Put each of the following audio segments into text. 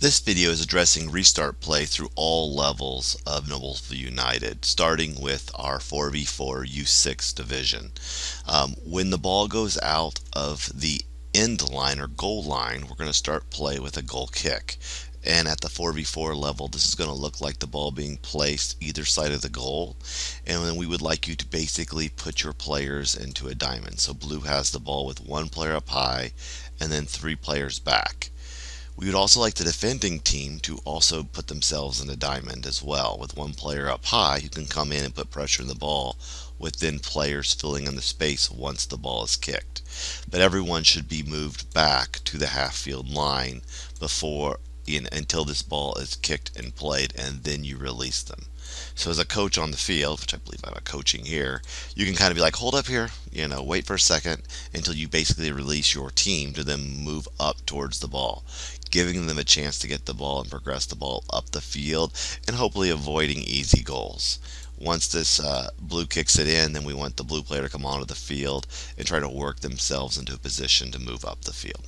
This video is addressing restart play through all levels of Noblesville United, starting with our 4v4 U6 division. When the ball goes out of the end line or goal line, we're going to start play with a goal kick. And at the 4v4 level, this is going to look like the ball being placed either side of the goal. And then we would like you to basically put your players into a diamond. So blue has the ball with one player up high and then three players back. We would also like the defending team to also put themselves in a diamond as well, with one player up high who can come in and put pressure on the ball, with then players filling in the space once the ball is kicked. But everyone should be moved back to the half field line until this ball is kicked and played, and then you release them. So as a coach on the field, which I believe I'm coaching here, you can kind of be like, hold up here, wait for a second until you basically release your team to then move up towards the ball, giving them a chance to get the ball and progress the ball up the field, and hopefully avoiding easy goals. Once this blue kicks it in, then we want the blue player to come onto the field and try to work themselves into a position to move up the field.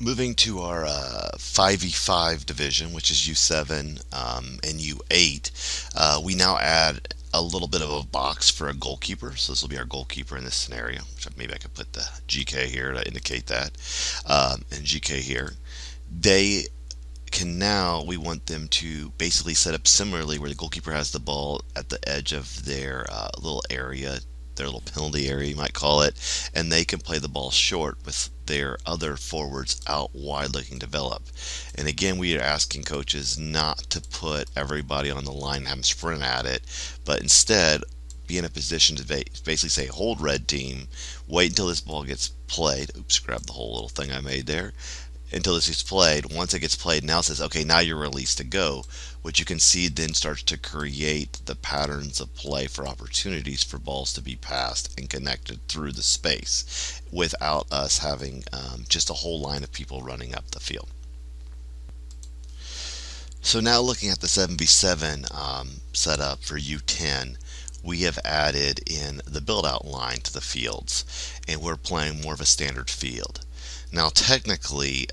Moving to our 5v5 division, which is U7 and U8, we now add a little bit of a box for a goalkeeper. So this will be our goalkeeper in this scenario, which maybe I could put the GK here to indicate that, and GK here. We want them to basically set up similarly where the goalkeeper has the ball at the edge of their little area, their little penalty area you might call it, and they can play the ball short with their other forwards out wide looking develop. And again, we are asking coaches not to put everybody on the line and have them sprint at it, but instead be in a position to basically say, hold red team, wait until this ball gets played. Oops, grab the whole little thing I made there. Until this gets played. Once it gets played, now it says, okay, now you're released to go, which you can see then starts to create the patterns of play for opportunities for balls to be passed and connected through the space without us having just a whole line of people running up the field. So now looking at the 7v7 setup for U10, we have added in the build-out line to the fields, and we're playing more of a standard field. Now technically,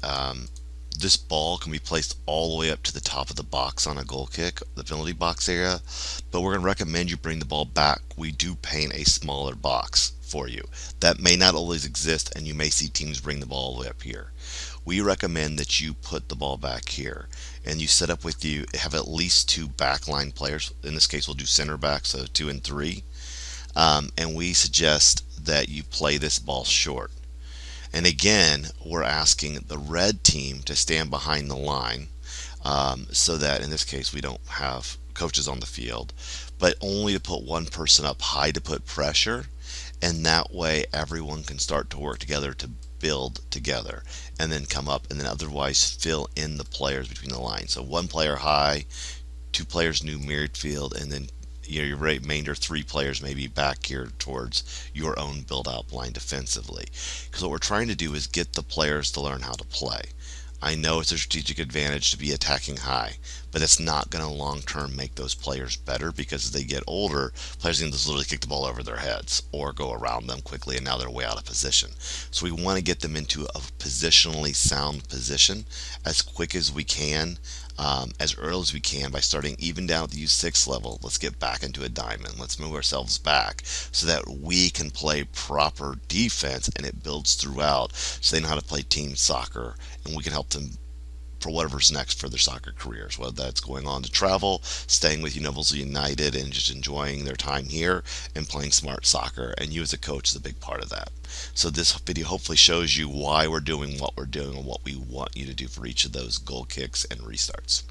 this ball can be placed all the way up to the top of the box on a goal kick, the penalty box area, but we're going to recommend you bring the ball back. We do paint a smaller box for you. That may not always exist, and you may see teams bring the ball all the way up here. We recommend that you put the ball back here, and you set up have at least two backline players. In this case, we'll do center back, so 2 and 3. And we suggest that you play this ball short. And again, we're asking the red team to stand behind the line, so that in this case we don't have coaches on the field, but only to put one person up high to put pressure, and that way everyone can start to work together to build together and then come up, and then otherwise fill in the players between the lines. So one player high, two players new midfield, and then your remainder 3 players maybe back here towards your own build-out line defensively. Because what we're trying to do is get the players to learn how to play. I know it's a strategic advantage to be attacking high, but it's not going to long-term make those players better, because as they get older, players can just literally kick the ball over their heads or go around them quickly, and now they're way out of position. So we want to get them into a positionally sound position as quick as we can, as early as we can, by starting even down at the U6 level. Let's get back into a diamond. Let's move ourselves back so that we can play proper defense, and it builds throughout, so they know how to play team soccer, and we can help them for whatever's next for their soccer careers, whether that's going on to travel, staying with Noblesville United, and just enjoying their time here and playing smart soccer. And you as a coach is a big part of that. So this video hopefully shows you why we're doing what we're doing and what we want you to do for each of those goal kicks and restarts.